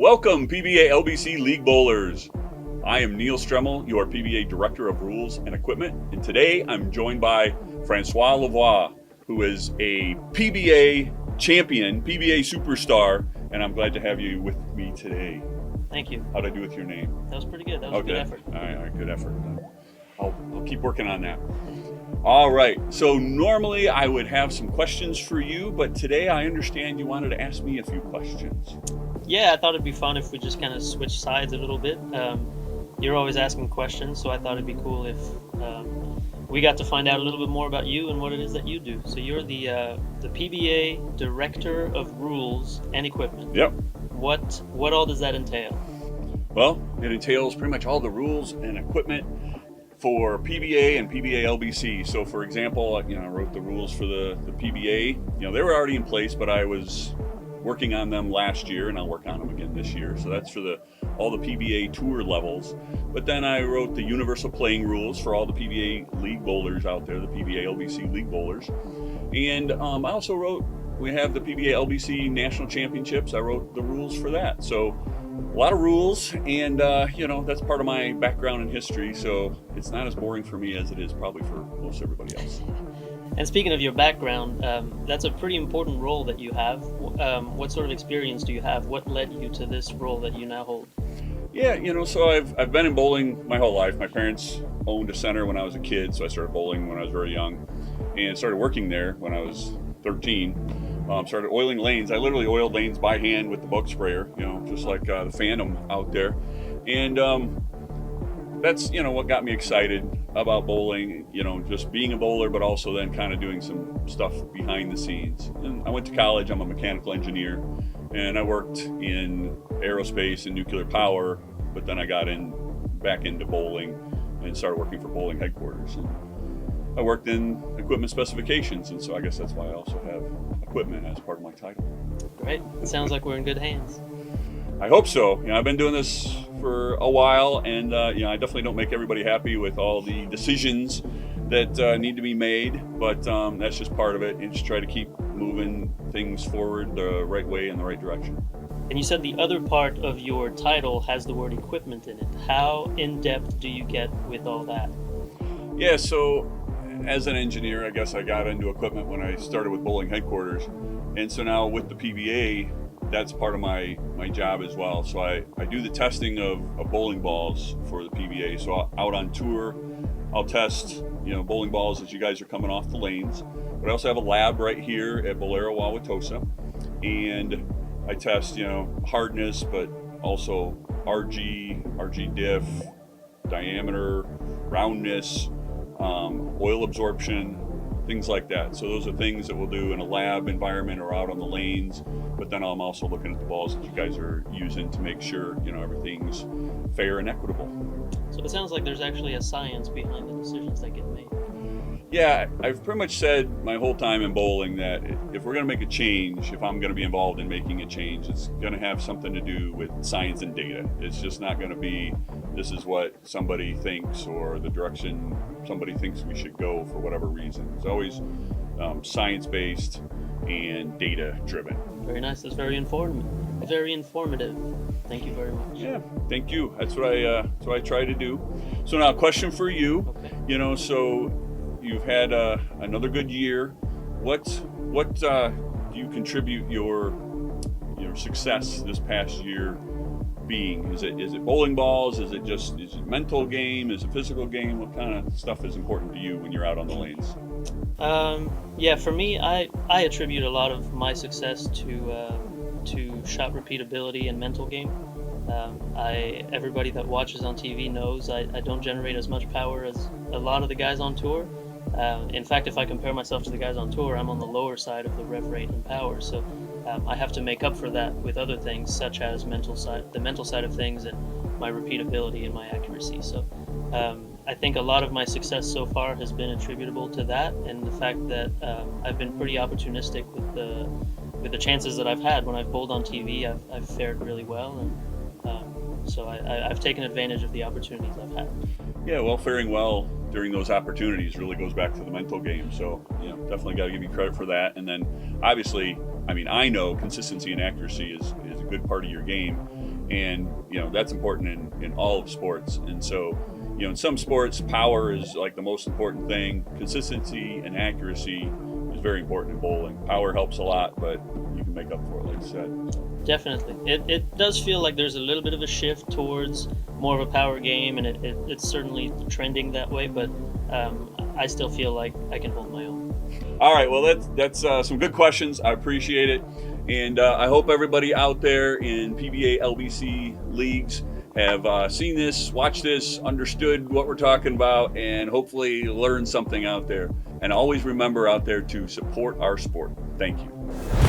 Welcome, PBA LBC League Bowlers. I am Neil Stremmel, your PBA Director of Rules and Equipment, and today I'm joined by François Lavoie, who is a PBA champion, PBA superstar, and I'm glad to have you with me today. Thank you. How'd I do with your name? That was pretty good. That was a good effort. All right, good effort. I'll keep working on that. All right, so normally I would have some questions for you, but today I understand you wanted to ask me a few questions. Yeah, I thought it'd be fun if we just kind of switch sides a little bit. You're always asking questions, so I thought it'd be cool if we got to find out a little bit more about you and what it is that you do. So you're the PBA Director of Rules and Equipment. Yep. What all does that entail? Well, it entails pretty much all the rules and equipment for PBA and PBA LBC. So for example, I wrote the rules for the PBA. They were already in place, but I was working on them last year and I'll work on them again this year. So that's for all the PBA tour levels. But then I wrote the universal playing rules for all the PBA league bowlers out there, the PBA LBC league bowlers. And I also wrote, we have the PBA LBC national championships. I wrote the rules for that. So a lot of rules, and that's part of my background and history, so it's not as boring for me as it is probably for most everybody else. And speaking of your background, that's a pretty important role that you have. What sort of experience do you have? What led you to this role that you now hold? Yeah, so I've been in bowling my whole life. My parents owned a center when I was a kid, so I started bowling when I was very young, and started working there when I was 13. Started oiling lanes. I literally oiled lanes by hand with the bug sprayer, just like the Phantom out there. And that's, what got me excited about bowling, just being a bowler, but also then kind of doing some stuff behind the scenes. And I went to college. I'm a mechanical engineer, and I worked in aerospace and nuclear power, but then I got back into bowling and started working for bowling headquarters. And I worked in equipment specifications, and so I guess that's why I also have equipment as part of my title. Great. It sounds like we're in good hands. I hope so. I've been doing this for a while, and I definitely don't make everybody happy with all the decisions that need to be made, but that's just part of it, and just try to keep moving things forward the right way in the right direction. And you said the other part of your title has the word equipment in it. How in-depth do you get with all that? Yeah, so as an engineer, I guess I got into equipment when I started with bowling headquarters. And so now with the PBA, that's part of my job as well. So I do the testing of bowling balls for the PBA. So out on tour, I'll test, bowling balls as you guys are coming off the lanes. But I also have a lab right here at Bolero Wauwatosa. And I test, hardness, but also RG diff, diameter, roundness, oil absorption, things like that. So those are things that we'll do in a lab environment or out on the lanes. But then I'm also looking at the balls that you guys are using to make sure, everything's fair and equitable. So it sounds like there's actually a science behind the decisions that get made. Yeah, I've pretty much said my whole time in bowling that if we're going to make a change, if I'm going to be involved in making a change, it's going to have something to do with science and data. It's just not going to be, this is what somebody thinks or the direction somebody thinks we should go for whatever reason. It's always science-based and data-driven. Very nice. That's very informative. Very informative. Thank you very much. Yeah, thank you. That's what I try to do. So now, a question for you. Okay. So you've had another good year. What do you contribute your success this past year being? Is it bowling balls? Is it mental game? Is it physical game? What kind of stuff is important to you when you're out on the lanes? Yeah, for me, I attribute a lot of my success to shot repeatability and mental game. Everybody that watches on TV knows I don't generate as much power as a lot of the guys on tour. In fact, if I compare myself to the guys on tour, I'm on the lower side of the rev rate and power. So I have to make up for that with other things, such as the mental side of things, and my repeatability and my accuracy. So I think a lot of my success so far has been attributable to that, and the fact that I've been pretty opportunistic with the chances that I've had. When I've bowled on TV, I've fared really well, and so I've taken advantage of the opportunities I've had. Yeah, well, faring well during those opportunities really goes back to the mental game. So, definitely got to give you credit for that. And then, obviously, I know consistency and accuracy is a good part of your game. And that's important in all of sports. And so in some sports, power is like the most important thing. Consistency and accuracy is very important in bowling. Power helps a lot, but you can make up for it, like you said. Definitely. It does feel like there's a little bit of a shift towards more of a power game, and it's certainly trending that way, but I still feel like I can hold my own. All right, well, that's some good questions. I appreciate it. And I hope everybody out there in PBA LBC leagues have seen this, watched this, understood what we're talking about, and hopefully learned something out there. And always remember out there to support our sport. Thank you.